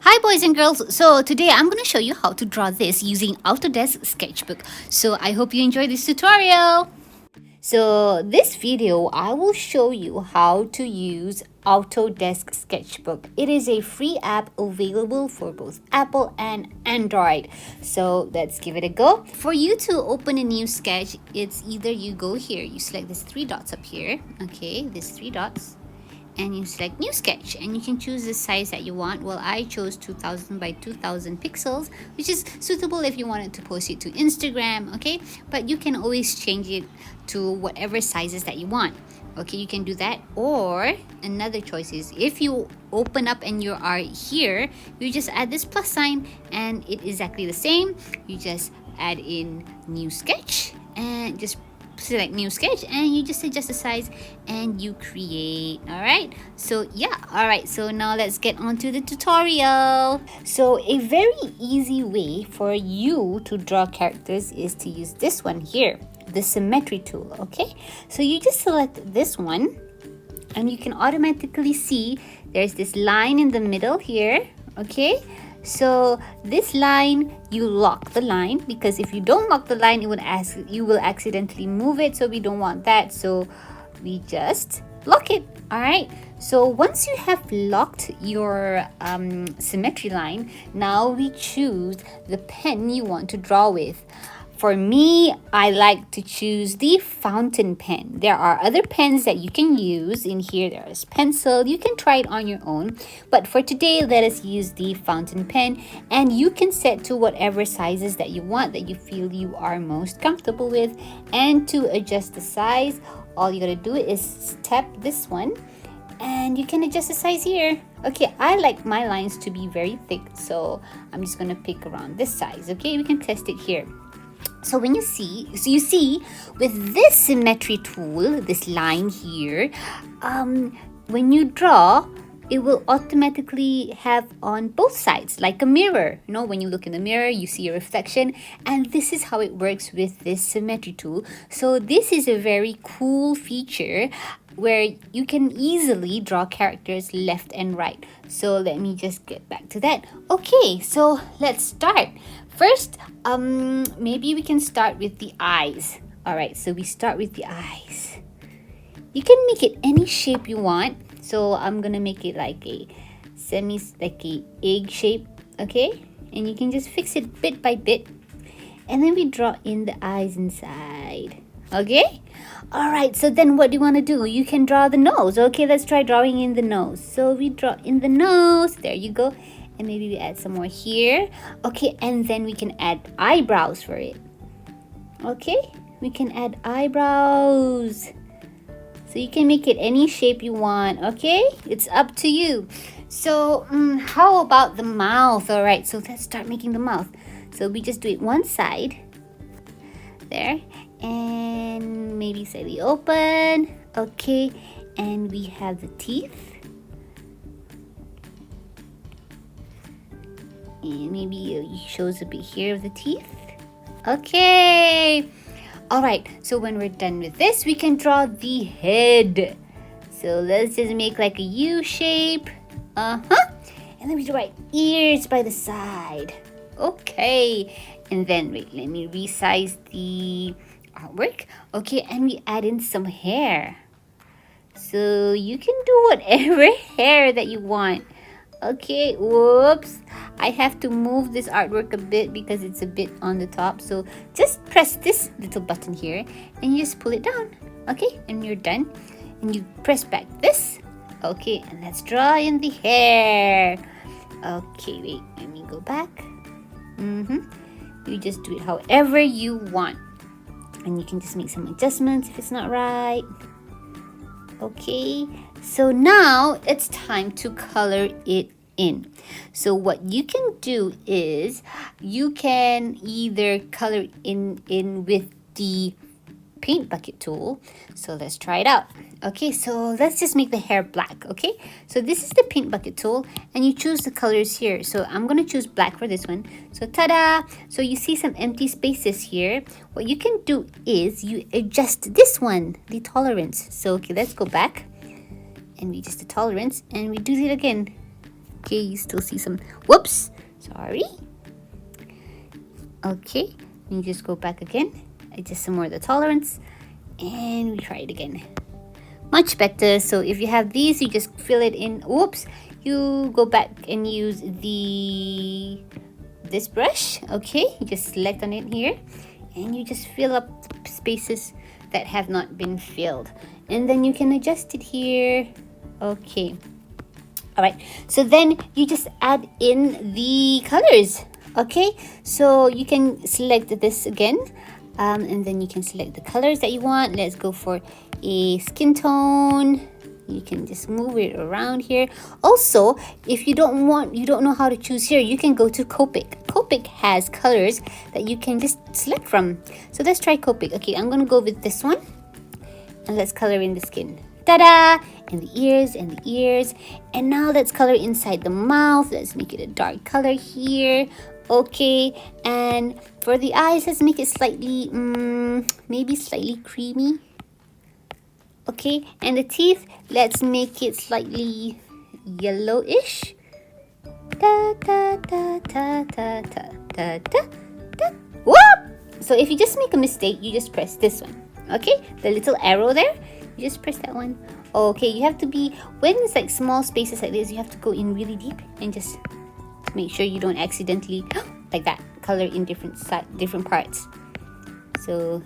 Hi boys and girls, so today I'm going to show you how to draw this using Autodesk Sketchbook. So I hope you enjoy this tutorial. So this video I will show you how to use Autodesk Sketchbook. It is a free app available for both Apple and Android. So let's give it a go. For you to open a new sketch, it's either you go here, you select these three dots up here, okay, these three dots. And you select new sketch and you can choose the size that you want. Well, I chose 2000 by 2000 pixels, which is suitable if you wanted to post it to Instagram, okay? But you can always change it to whatever sizes that you want. Okay, you can do that. Or another choice is if you open up and you are here, you just add this plus sign and it is exactly the same. You just add in new sketch and just select new sketch and you just adjust the size and you create. All right, so yeah, all right, so now let's get on to the tutorial. So a very easy way for you to draw characters is to use this one here, the Symmetry Tool. Okay, so you just select this one and you can automatically see there's this line in the middle here. Okay, so this line, you lock the line, because if you don't lock the line, you will accidentally move it. So we don't want that. So we just lock it. All right. So once you have locked your symmetry line, now we choose the pen you want to draw with. For me, I like to choose the fountain pen. There are other pens that you can use in here. There is pencil. You can try it on your own. But for today, let us use the fountain pen. And you can set to whatever sizes that you want, that you feel you are most comfortable with. And to adjust the size, all you gotta do is tap this one. And you can adjust the size here. Okay, I like my lines to be very thick. So I'm just gonna pick around this size. Okay, we can test it here. So when you see with this symmetry tool, this line here, when you draw, it will automatically have on both sides, like a mirror. You know, when you look in the mirror, you see a reflection, and this is how it works with this symmetry tool. So this is a very cool feature where you can easily draw characters left and right. So let me just get back to that. Okay, so let's start. First, maybe we can start with the eyes. All right, so we start with the eyes. You can make it any shape you want. So I'm gonna make it like a egg shape, okay? And you can just fix it bit by bit. And then we draw in the eyes inside, okay? All right, so then what do you want to do? You can draw the nose. Okay, let's try drawing in the nose. So we draw in the nose. There you go. And maybe we add some more here. Okay, and then we can add eyebrows for it. Okay, we can add eyebrows. So you can make it any shape you want, okay? It's up to you. So how about the mouth? All right, so let's start making the mouth. So we just do it one side. There. And maybe slightly open. Okay, and we have the teeth. And maybe it shows a bit here of the teeth. Okay. All right, so when we're done with this, we can draw the head. So let's just make like a U shape. And then we draw ears by the side. Okay. And then wait, let me resize the artwork. Okay, and we add in some hair. So you can do whatever hair that you want. Okay, whoops, I have to move this artwork a bit because it's a bit on the top. So just press this little button here and you just pull it down. Okay, and you're done. And you press back this. Okay, and let's draw in the hair. Okay, wait, let me go back. You just do it however you want. And you can just make some adjustments if it's not right. Okay, so now it's time to color it in. So what you can do is you can either color in with the paint bucket tool. So let's try it out. Okay, so let's just make the hair black. Okay, so this is the paint bucket tool and you choose the colors here. So I'm going to choose black for this one. So ta-da! So you see some empty spaces here. What you can do is you adjust this one, the tolerance. So okay, let's go back and we adjust the tolerance and we do it again. Okay, you still see some, whoops, sorry. Okay, you just go back again, adjust some more of the tolerance, and we try it again. Much better. So if you have these, you just fill it in. Whoops, you go back and use this brush. Okay, you just select on it here, and you just fill up the spaces that have not been filled, and then you can adjust it here. Okay, all right, so then you just add in the colors. Okay, so you can select this again, and then you can select the colors that you want. Let's go for a skin tone. You can just move it around here. Also, if you don't know how to choose here, you can go to Copic. Copic has colors that you can just select from. So let's try Copic. Okay, I'm gonna go with this one, and let's color in the skin. Ta-da! And the ears, and the ears. And now let's color inside the mouth. Let's make it a dark color here. Okay, and for the eyes, let's make it slightly, maybe slightly creamy. Okay, and the teeth, let's make it slightly yellowish. Da da da da da da da da da. Whoop! So if you just make a mistake, you just press this one. Okay, the little arrow there, you just press that one. Okay, you have to be, when it's like small spaces like this, you have to go in really deep and just make sure you don't accidentally, like that, color in different parts. So,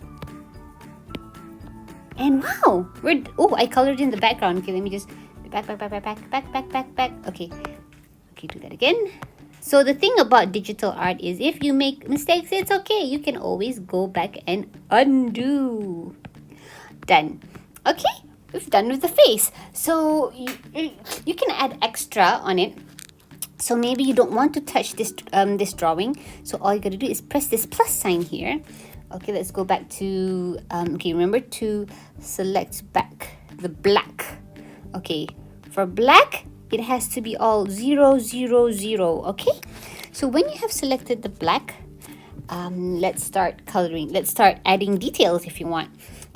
and wow, I colored in the background. Okay, let me just back. Okay, do that again. So the thing about digital art is, if you make mistakes, it's okay. You can always go back and undo. Done. Okay, we've done with the face. So you can add extra on it. So maybe you don't want to touch this drawing. So all you gotta do is press this plus sign here. Okay, let's go back to, okay, remember to select back the black. Okay, for black, it has to be all 0, 0, 0, okay? So when you have selected the black, let's start coloring. Let's start adding details if you want.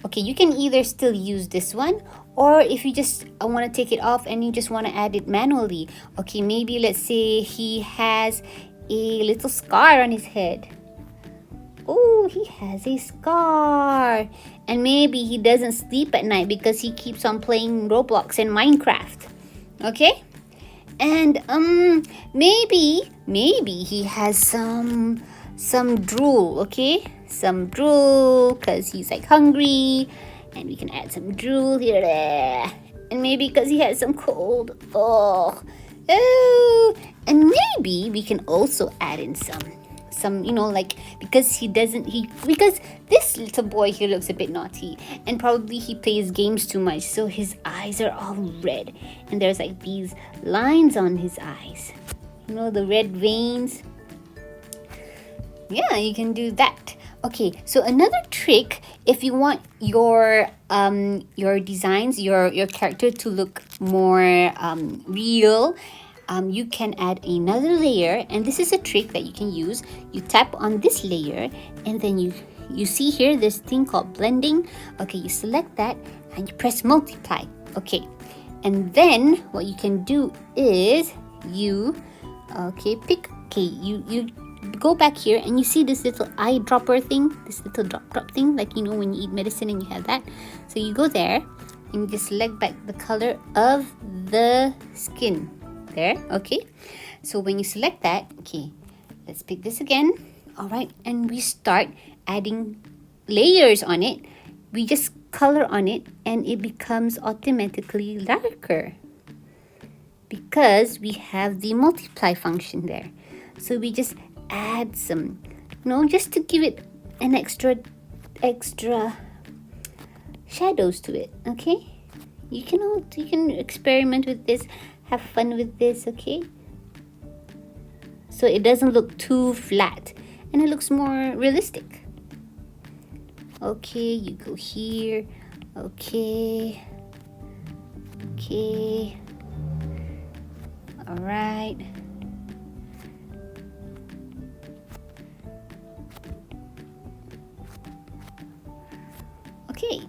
Okay, you can either still use this one, or if you just want to take it off and you just want to add it manually. Okay, maybe let's say he has a little scar on his head. Oh, he has a scar. And maybe he doesn't sleep at night because he keeps on playing Roblox and Minecraft. Okay? And maybe he has some drool, okay? Some drool because he's like hungry, and we can add some drool here. And maybe because he has some cold. Oh, and maybe we can also add in some, like, because because this little boy here looks a bit naughty, and probably he plays games too much, so his eyes are all red, and there's like these lines on his eyes, the red veins. Yeah, you can do that. Okay, so another trick, if you want your designs, your character to look more real, you can add another layer, and this is a trick that you can use. You tap on this layer, and then you see here this thing called blending. Okay, you select that and you press multiply. Okay, and then what you can do is you go back here, and you see this little eyedropper thing, this little drop thing, like when you eat medicine and you have that. So you go there and you just select back the color of the skin there. Okay, so when you select that, okay, let's pick this again. All right, and we start adding layers on it. We just color on it, and it becomes automatically darker because we have the multiply function there. So we just add some, just to give it an extra shadows to it. Okay, you can experiment with this, have fun with this. Okay, so it doesn't look too flat and it looks more realistic. Okay, you go here. Okay, all right. Okay,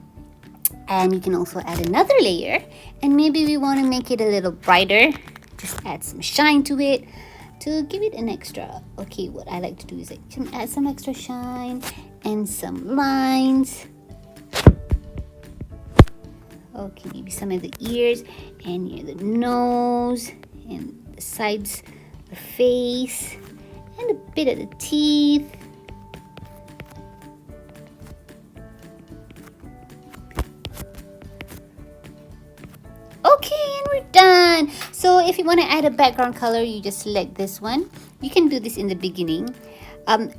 and you can also add another layer, and maybe we want to make it a little brighter. just add some shine to it to give it an extra. Okay, what I like to do is add some extra shine and some lines. Okay, maybe some of the ears and near the nose and the sides, the face, and a bit of the teeth. Okay, and we're done. So if you want to add a background color, you just select this one. You can do this in the beginning.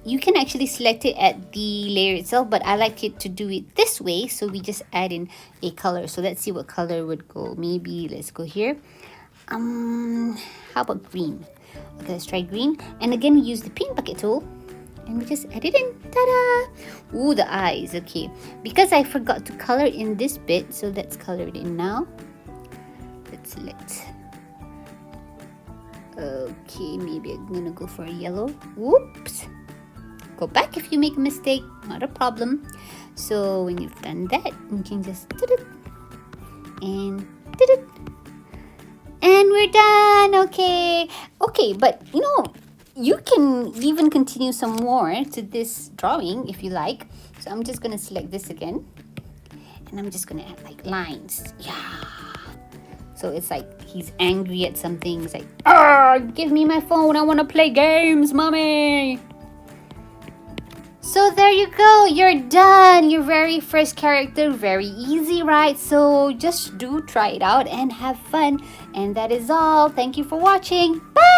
You can actually select it at the layer itself, but I like it to do it this way, so we just add in a color. So let's see what color would go. Maybe let's go here. How about green? Okay, let's try green. And again, we use the paint bucket tool and we just add it in. Ta-da! Ooh, the eyes. Okay, because I forgot to color in this bit, so let's color it in now. Let's select. Okay, maybe I'm gonna go for a yellow. Whoops! Go back if you make a mistake, not a problem. So when you've done that, you can just and we're done. Okay, but you can even continue some more to this drawing if you like. So I'm just gonna select this again, and I'm just gonna add like lines. Yeah. So it's like he's angry at something. He's like, "Ah, give me my phone. I want to play games, mommy." So there you go. You're done. Your very first character. Very easy, right? So just do try it out and have fun. And that is all. Thank you for watching. Bye.